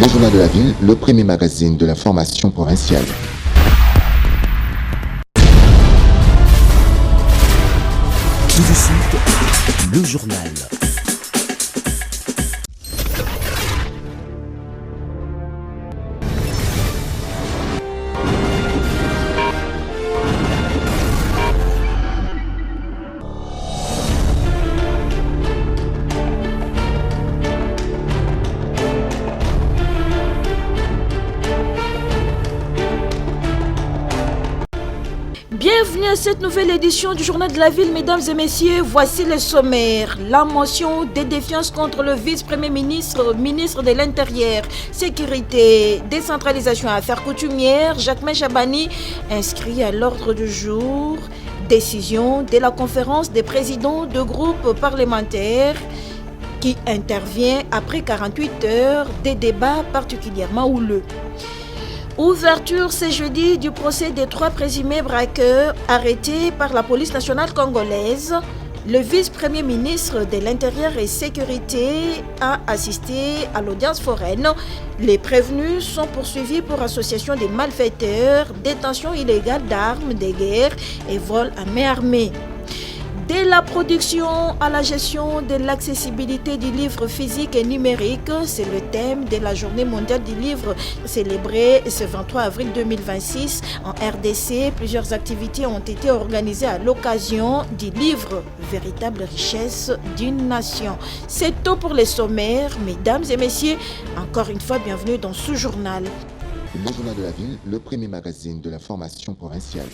Le Journal de la Ville, le premier magazine de l'information provinciale. Tout de suite, le journal. Bienvenue à cette nouvelle édition du Journal de la Ville, mesdames et messieurs. Voici le sommaire. La motion de défiance contre le vice-premier ministre, ministre de l'Intérieur, Sécurité, Décentralisation et Affaires coutumières, Jacquemain Chabani, inscrit à l'ordre du jour. Décision de la conférence des présidents de groupes parlementaires qui intervient après 48 heures des débats particulièrement houleux. Ouverture ce jeudi du procès des 3 présumés braqueurs arrêtés par la police nationale congolaise. Le vice-premier ministre de l'Intérieur et Sécurité a assisté à l'audience foraine. Les prévenus sont poursuivis pour association des malfaiteurs, détention illégale d'armes de guerre et vol à main armée. De la production à la gestion de l'accessibilité du livre physique et numérique, c'est le thème de la Journée mondiale du livre célébrée ce 23 avril 2026 en RDC. Plusieurs activités ont été organisées à l'occasion du livre, véritable richesse d'une nation. C'est tout pour les sommaires, mesdames et messieurs. Encore une fois, bienvenue dans ce journal. Le Journal de la Ville, le premier magazine de l'information provinciale.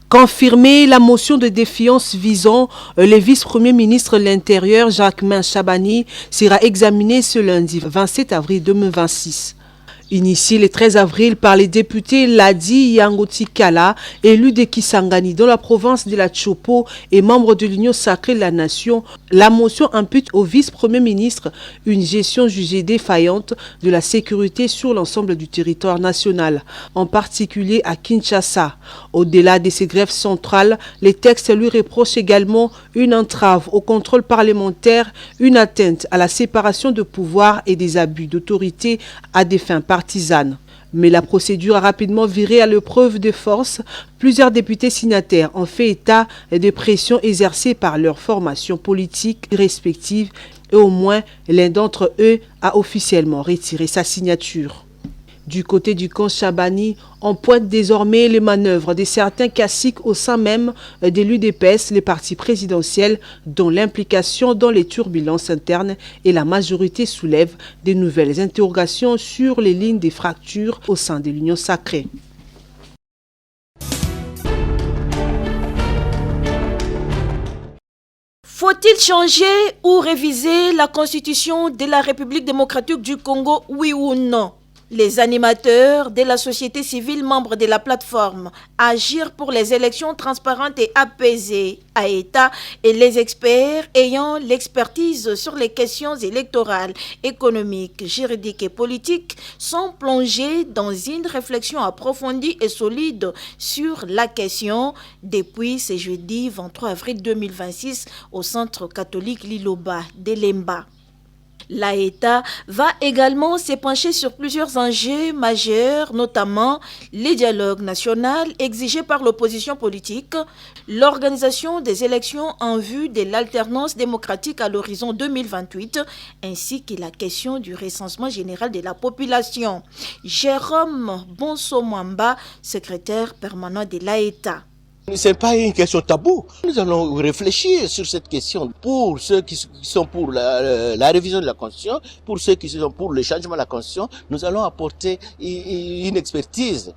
Confirmer la motion de défiance visant le vice-premier ministre de l'Intérieur, Jacquemain Chabani, sera examinée ce lundi 27 avril 2026. Initié le 13 avril par les députés Ladi Yangoti Kala, élu de Kisangani dans la province de la Chopo et membre de l'Union sacrée de la Nation, la motion impute au vice-premier ministre une gestion jugée défaillante de la sécurité sur l'ensemble du territoire national, en particulier à Kinshasa. Au-delà de ces grèves centrales, les textes lui reprochent également une entrave au contrôle parlementaire, une atteinte à la séparation de pouvoir et des abus d'autorité à des fins partisane. Mais la procédure a rapidement viré à l'épreuve de force. Plusieurs députés signataires ont fait état de pressions exercées par leurs formations politiques respectives et au moins l'un d'entre eux a officiellement retiré sa signature. Du côté du camp Chabani, on pointe désormais les manœuvres de certains caciques au sein même de l'UDPS, les partis présidentiels, dont l'implication dans les turbulences internes et la majorité soulève de nouvelles interrogations sur les lignes des fractures au sein de l'Union sacrée. Faut-il changer ou réviser la constitution de la République démocratique du Congo, oui ou non? Les animateurs de la société civile membres de la plateforme Agir pour les élections transparentes et apaisées à État et les experts ayant l'expertise sur les questions électorales, économiques, juridiques et politiques sont plongés dans une réflexion approfondie et solide sur la question depuis ce jeudi 23 avril 2026 au Centre catholique Liloba de Lemba. L'État va également s'épancher sur plusieurs enjeux majeurs, notamment les dialogues nationaux exigés par l'opposition politique, l'organisation des élections en vue de l'alternance démocratique à l'horizon 2028, ainsi que la question du recensement général de la population. Jérôme Bonso-Mwamba, secrétaire permanent de l'État. Ce n'est pas une question taboue. Nous allons réfléchir sur cette question pour ceux qui sont pour la révision de la Constitution, pour ceux qui sont pour le changement de la Constitution. Nous allons apporter une expertise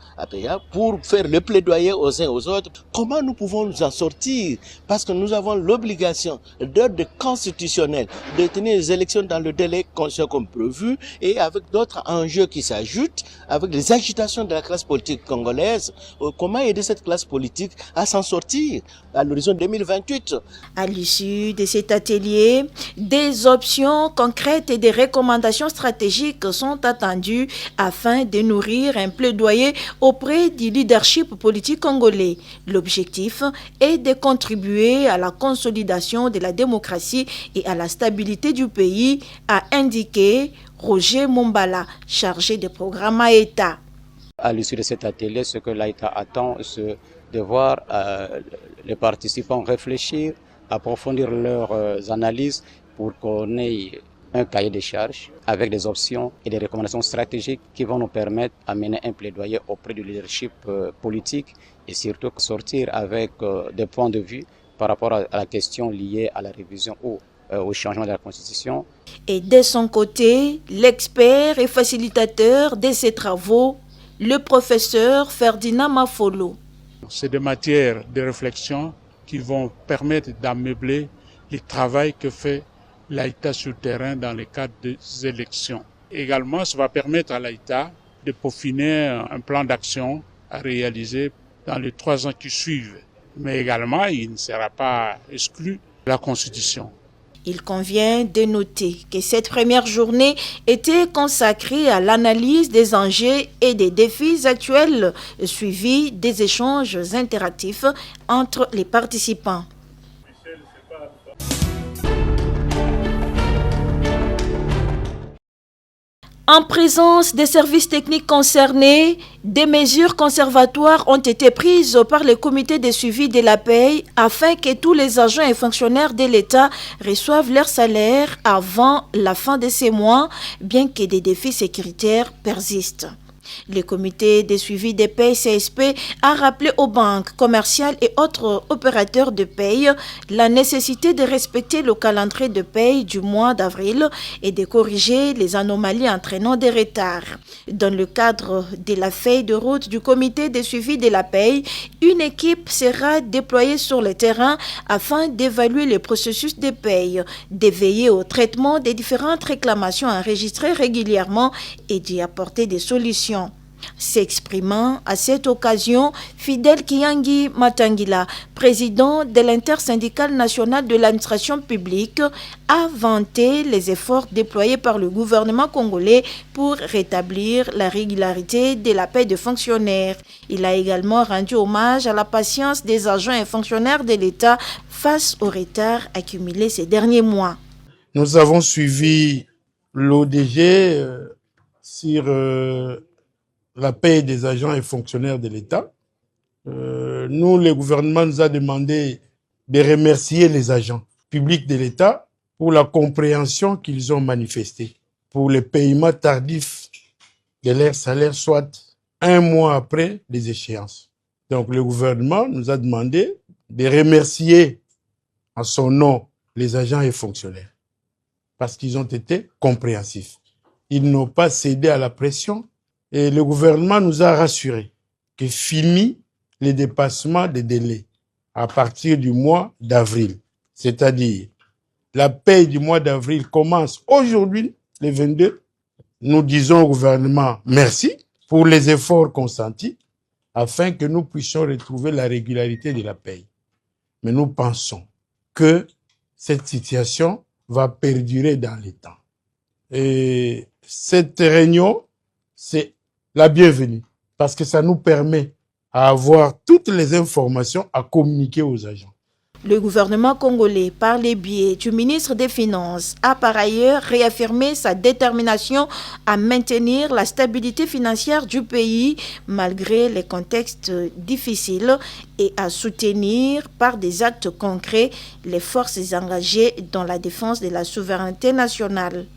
pour faire le plaidoyer aux uns aux autres. Comment nous pouvons nous en sortir? Parce que nous avons l'obligation d'ordre constitutionnel de tenir les élections dans le délai constitutionnel comme prévu et avec d'autres enjeux qui s'ajoutent, avec les agitations de la classe politique congolaise. Comment aider cette classe politique à s'en sortir à l'horizon 2028. À l'issue de cet atelier, des options concrètes et des recommandations stratégiques sont attendues afin de nourrir un plaidoyer auprès du leadership politique congolais. L'objectif est de contribuer à la consolidation de la démocratie et à la stabilité du pays, a indiqué Roger Mombala, chargé de programme à État. À l'issue de cet atelier, ce que l'État attend, c'est de voir les participants réfléchir, approfondir leurs analyses pour qu'on ait un cahier de charges avec des options et des recommandations stratégiques qui vont nous permettre de mener un plaidoyer auprès du leadership politique et surtout sortir avec des points de vue par rapport à la question liée à la révision ou au changement de la Constitution. Et de son côté, l'expert et facilitateur de ces travaux, le professeur Ferdinand Mafolo. C'est des matières de réflexion qui vont permettre d'ameubler le travail que fait l'État sur le terrain dans le cadre des élections. Également, ça va permettre à l'État de peaufiner un plan d'action à réaliser dans les 3 ans qui suivent. Mais également, il ne sera pas exclu la Constitution. Il convient de noter que cette première journée était consacrée à l'analyse des enjeux et des défis actuels, suivis des échanges interactifs entre les participants. En présence des services techniques concernés, des mesures conservatoires ont été prises par le comité de suivi de la paie afin que tous les agents et fonctionnaires de l'État reçoivent leur salaire avant la fin de ces mois, bien que des défis sécuritaires persistent. Le comité de suivi des paies CSP a rappelé aux banques commerciales et autres opérateurs de paie la nécessité de respecter le calendrier de paie du mois d'avril et de corriger les anomalies entraînant des retards. Dans le cadre de la feuille de route du comité de suivi de la paie, une équipe sera déployée sur le terrain afin d'évaluer le processus de paie, de veiller au traitement des différentes réclamations enregistrées régulièrement et d'y apporter des solutions. S'exprimant à cette occasion, Fidel Kiangi Matangila, président de l'intersyndicale nationale de l'administration publique, a vanté les efforts déployés par le gouvernement congolais pour rétablir la régularité de la paie des fonctionnaires. Il a également rendu hommage à la patience des agents et fonctionnaires de l'État face au retard accumulé ces derniers mois. Nous avons suivi l'ODG sur la paie des agents et fonctionnaires de l'État. Nous, le gouvernement nous a demandé de remercier les agents publics de l'État pour la compréhension qu'ils ont manifestée pour le paiement tardif de leur salaire, soit 1 mois après les échéances. Donc le gouvernement nous a demandé de remercier en son nom les agents et fonctionnaires parce qu'ils ont été compréhensifs. Ils n'ont pas cédé à la pression. Et le gouvernement nous a rassuré que fini les dépassements des délais à partir du mois d'avril. C'est-à-dire, la paie du mois d'avril commence aujourd'hui, le 22. Nous disons au gouvernement merci pour les efforts consentis afin que nous puissions retrouver la régularité de la paie. Mais nous pensons que cette situation va perdurer dans le temps. Et cette réunion, c'est la bienvenue, parce que ça nous permet à avoir toutes les informations à communiquer aux agents. Le gouvernement congolais, par les biais du ministre des Finances, a par ailleurs réaffirmé sa détermination à maintenir la stabilité financière du pays malgré les contextes difficiles et à soutenir par des actes concrets les forces engagées dans la défense de la souveraineté nationale.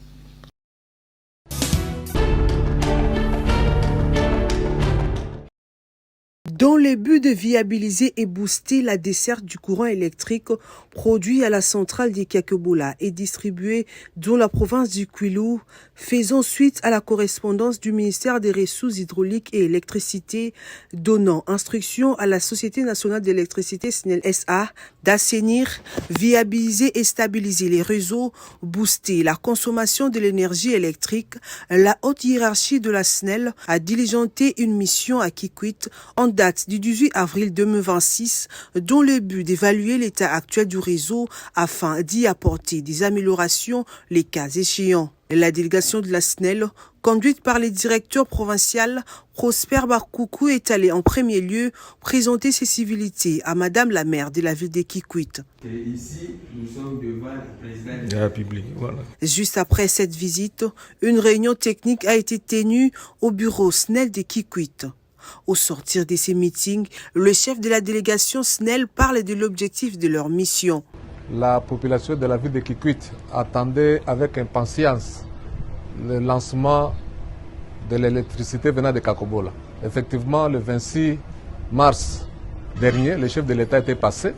Dans le but de viabiliser et booster la desserte du courant électrique produit à la centrale de Kakebola et distribué dans la province du Kwilu, faisant suite à la correspondance du ministère des Ressources hydrauliques et électricité donnant instruction à la Société nationale d'électricité SNEL SA d'assainir, viabiliser et stabiliser les réseaux, booster la consommation de l'énergie électrique, la haute hiérarchie de la SNEL a diligenté une mission à Kikwit en date du 18 avril 2026 dont le but d'évaluer l'état actuel du réseau afin d'y apporter des améliorations les cas échéants. La délégation de la SNEL, conduite par le directeur provincial Prosper Bakoukou, est allée en premier lieu présenter ses civilités à Madame la maire de la ville de Kikwit. Ici, nous sommes devant le président de la République. Voilà. Juste après cette visite, une réunion technique a été tenue au bureau SNEL de Kikwit. Au sortir de ces meetings, le chef de la délégation SNEL parle de l'objectif de leur mission. La population de la ville de Kikwit attendait avec impatience le lancement de l'électricité venant de Kakobola. Effectivement, le 26 mars dernier, le chef de l'État était passé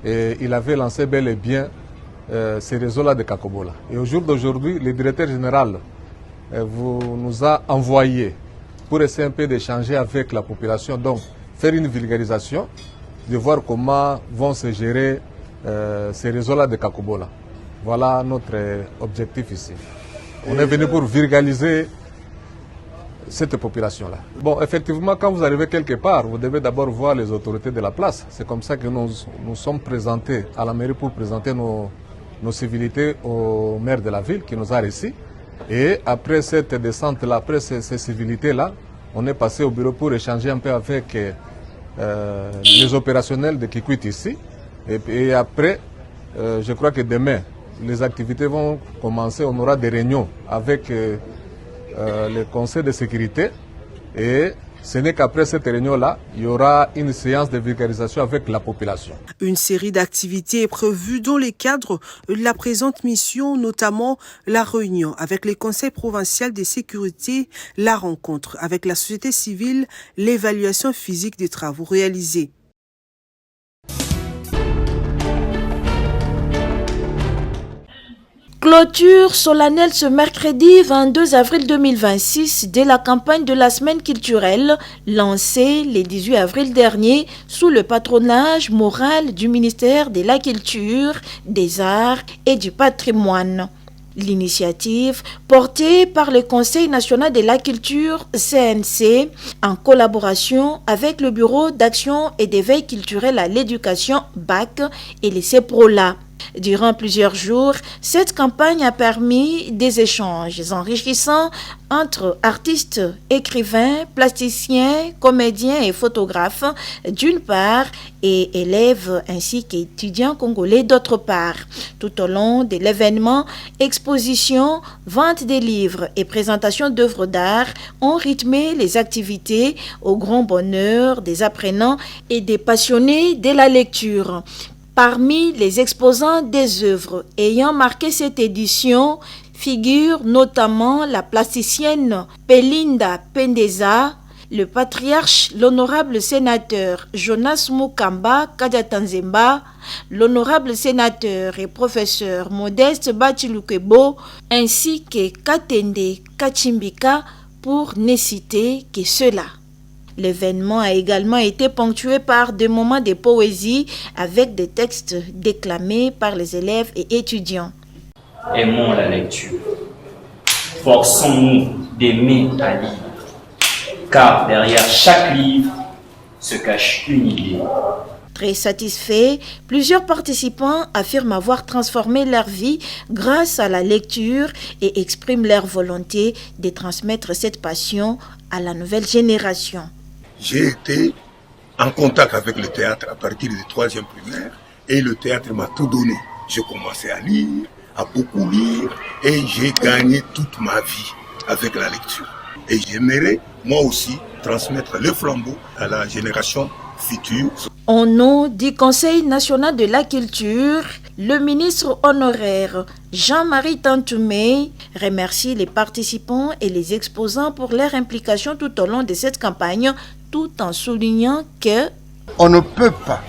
et il avait lancé bel et bien ces réseaux-là de Kakobola. Et au jour d'aujourd'hui, le directeur général nous a envoyé pour essayer un peu d'échanger avec la population, donc faire une vulgarisation, de voir comment vont se gérer ces réseaux-là de Kakobola. Voilà notre objectif ici. On est venu pour vulgariser cette population-là. Bon, effectivement, quand vous arrivez quelque part, vous devez d'abord voir les autorités de la place. C'est comme ça que nous sommes présentés à la mairie pour présenter nos civilités au maire de la ville qui nous a reçus. Et après cette descente-là, après ces civilités-là, on est passé au bureau pour échanger un peu avec les opérationnels de Kikwit ici. Et après, je crois que demain, les activités vont commencer. On aura des réunions avec le conseil de sécurité. Et ce n'est qu'après cette réunion-là, il y aura une séance de vulgarisation avec la population. Une série d'activités est prévue dans les cadres de la présente mission, notamment la réunion avec les conseils provinciaux de sécurité, la rencontre avec la société civile, l'évaluation physique des travaux réalisés. Clôture solennelle ce mercredi 22 avril 2026 de la campagne de la semaine culturelle lancée le 18 avril dernier sous le patronage moral du ministère de la Culture, des Arts et du Patrimoine. L'initiative, portée par le Conseil national de la culture CNC, en collaboration avec le Bureau d'action et d'éveil culturel à l'éducation BAC et les CEPROLA. Durant plusieurs jours, cette campagne a permis des échanges enrichissants entre artistes, écrivains, plasticiens, comédiens et photographes d'une part et élèves ainsi qu'étudiants congolais d'autre part. Tout au long de l'événement, expositions, vente des livres et présentation d'œuvres d'art ont rythmé les activités au grand bonheur des apprenants et des passionnés de la lecture. Parmi les exposants des œuvres ayant marqué cette édition figurent notamment la plasticienne Pelinda Pendeza, le patriarche, l'honorable sénateur Jonas Mukamba Kadiatanzemba, l'honorable sénateur et professeur Modeste Batilukebo, ainsi que Katende Kachimbika, pour ne citer que cela. L'événement a également été ponctué par des moments de poésie avec des textes déclamés par les élèves et étudiants. Aimons la lecture. Forçons-nous d'aimer à lire. Car derrière chaque livre se cache une idée. Très satisfaits, plusieurs participants affirment avoir transformé leur vie grâce à la lecture et expriment leur volonté de transmettre cette passion à la nouvelle génération. J'ai été en contact avec le théâtre à partir de 3e primaire et le théâtre m'a tout donné. J'ai commencé à lire, à beaucoup lire et j'ai gagné toute ma vie avec la lecture. Et j'aimerais moi aussi transmettre le flambeau à la génération future. Au nom du Conseil national de la culture, le ministre honoraire Jean-Marie Tantoumé remercie les participants et les exposants pour leur implication tout au long de cette campagne, tout en soulignant que on ne peut pas,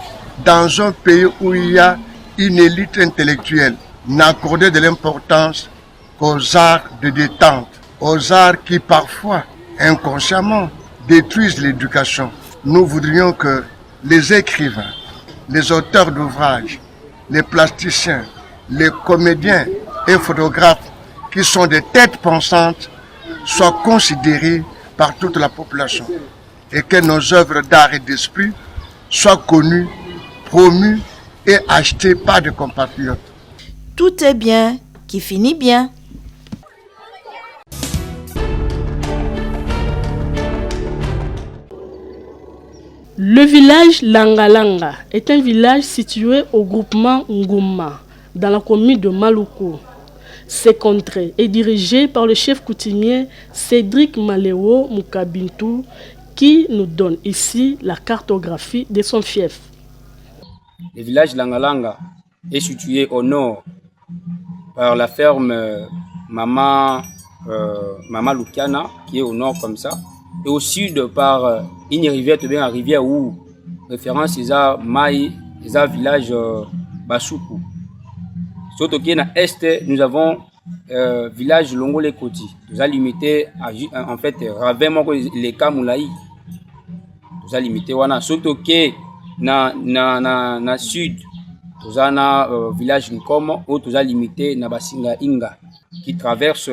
dans un pays où il y a une élite intellectuelle, n'accorder de l'importance qu'aux arts de détente, aux arts qui parfois, inconsciemment, détruisent l'éducation. Nous voudrions que les écrivains, les auteurs d'ouvrages, les plasticiens, les comédiens et photographes qui sont des têtes pensantes soient considérés par toute la population. et que nos œuvres d'art et d'esprit soient connues, promues et achetées par des compatriotes. Tout est bien qui finit bien. Le village Langalanga est un village situé au groupement Ngouma, dans la commune de Maluku. Ce contrée est dirigé par le chef coutumier Cédric Maléo Mukabintou, qui nous donne ici la cartographie de son fief. Le village Langalanga est situé au nord par la ferme Mama Lukiana, qui est au nord comme ça, et au sud par une rivière, bien la rivière où référence à Maï, à village Basuku. Surtout qu'à l'est, nous avons village Longole Koti. Nous avons limité en fait Ravemo les Kamoulaï. Nous avons limité wana. Surtout que na sud, nous avons village Nkomo où nous avons limité na Basinga Inga qui traverse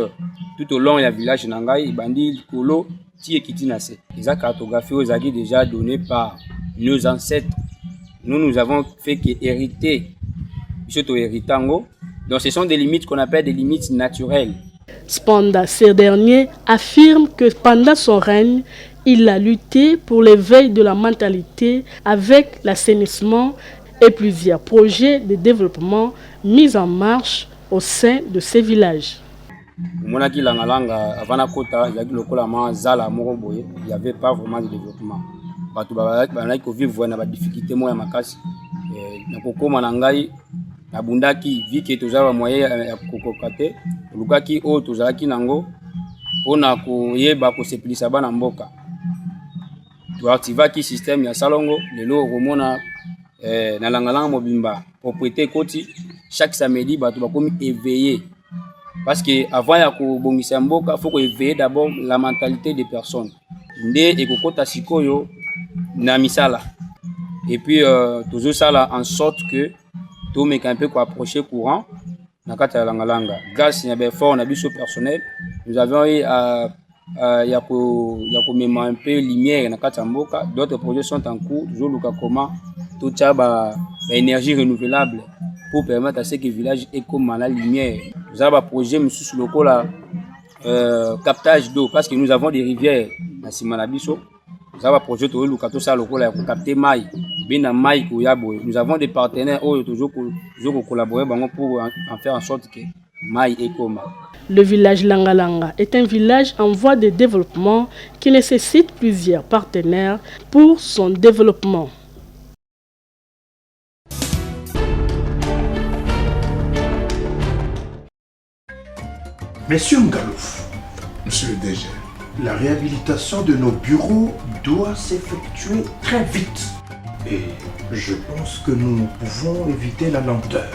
tout au long du village Nangai, Bandi Kolo, Ti et Kitinase. Les cartographies aux aguets déjà données par nos ancêtres. Nous avons fait que hériter, surtout héritango. Donc ce sont des limites qu'on appelle des limites naturelles. Cependant, ce dernier affirme que pendant son règne, il a lutté pour l'éveil de la mentalité avec l'assainissement et plusieurs projets de développement mis en marche au sein de ces villages. Il n'y avait pas vraiment de développement. Abundaki vi ke tozala moyen ya kokokate lukaki o tozalaki nango pona koyeba kosepelisa bana mboka to activaki système ya salongo lelo romona na Langalanga mobimba propriété koti chaque samedi bato bakomi éveillé parce que avant ya kobongisa mboka faut ko éveiller d'abord la mentalité des personnes nde ekokota sikoyo na misala et puis toujours ça là en sorte que tout mais un peu quoi approcher courant na kata ya Langalanga grâce à fort na biso personnel nous avons eu ya ko même un peu lumière na kata mboka. D'autres projets sont en cours toujours luka comment tout ça ba énergie renouvelable pour permettre à ce que le village ait comme la lumière. Nous avons un projet monsieur local captage d'eau parce que nous avons des rivières na simana biso. Nous avons un projet de lukato ça local pour capter maï. Nous avons des partenaires qui toujours collaborer pour en faire en sorte que Maï est comme. Le village Langalanga est un village en voie de développement qui nécessite plusieurs partenaires pour son développement. Monsieur Ngalouf, Monsieur le DG, la réhabilitation de nos bureaux doit s'effectuer très vite. Et je pense que nous pouvons éviter la lenteur.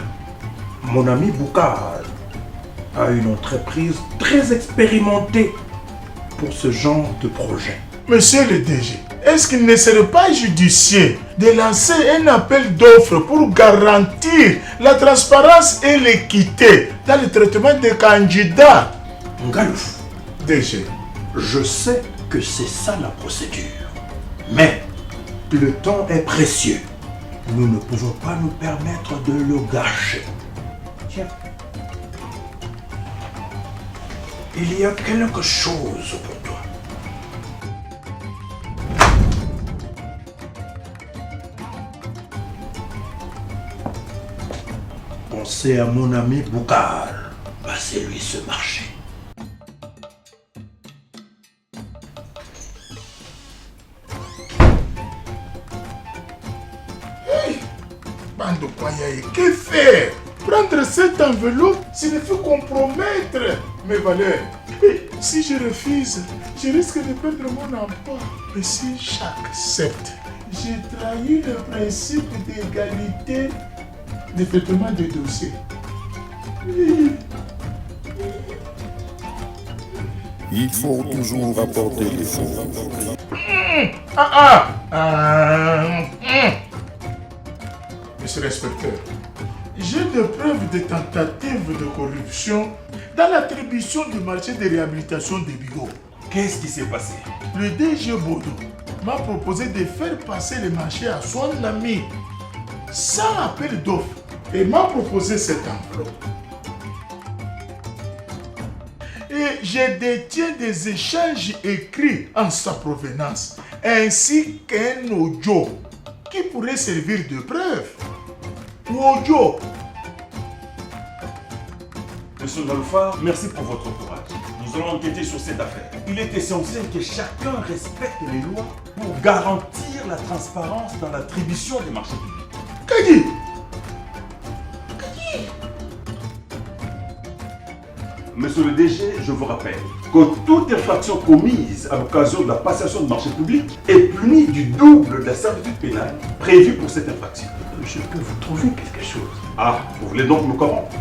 Mon ami Boukar a une entreprise très expérimentée pour ce genre de projet. Monsieur le DG, est-ce qu'il ne serait pas judicieux de lancer un appel d'offres pour garantir la transparence et l'équité dans le traitement des candidats? Ngalouf, DG, je sais que c'est ça la procédure. Mais le temps est précieux. Nous ne pouvons pas nous permettre de le gâcher. Tiens. Il y a quelque chose pour toi. Pensez à mon ami Boukar. Passez-lui ce marché. Bando Kwayaye, que faire? Prendre cette enveloppe signifie compromettre mes valeurs. Et si je refuse, je risque de perdre mon emploi. Mais si j'accepte, j'ai trahi le principe d'égalité de traitement des dossiers. Il faut toujours rapporter les fonds. Monsieur l'inspecteur, j'ai des preuves de tentatives de corruption dans l'attribution du marché de réhabilitation des Bigot. Qu'est-ce qui s'est passé? Le DG Bodo m'a proposé de faire passer le marché à son ami, sans appel d'offres, et m'a proposé cette enveloppe. Et je détiens des échanges écrits en sa provenance, ainsi qu'un audio qui pourrait servir de preuve. Audio. Monsieur Nalfa, merci pour votre courage. Nous allons enquêter sur cette affaire. Il est essentiel que chacun respecte les lois pour garantir la transparence dans l'attribution des marchés publics. Kadi! Monsieur le DG, je vous rappelle que toute infraction commise à l'occasion de la passation de marché public est punie du double de la servitude pénale prévue pour cette infraction. Je peux vous trouver quelque chose. Ah, vous voulez donc me corrompre?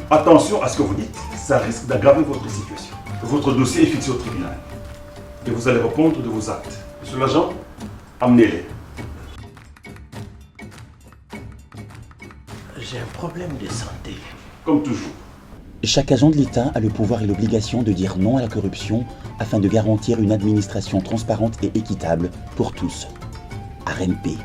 Attention à ce que vous dites, ça risque d'aggraver votre situation. Votre dossier est fixé au tribunal et vous allez répondre de vos actes. Monsieur l'agent, amenez-les. J'ai un problème de santé. Comme toujours. Chaque agent de l'État a le pouvoir et l'obligation de dire non à la corruption afin de garantir une administration transparente et équitable pour tous. RNP.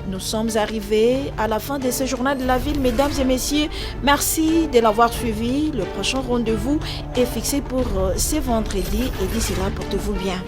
Nous sommes arrivés à la fin de ce journal de la ville, mesdames et messieurs. Merci de l'avoir suivi. Le prochain rendez-vous est fixé pour ce vendredi et d'ici là, portez-vous bien.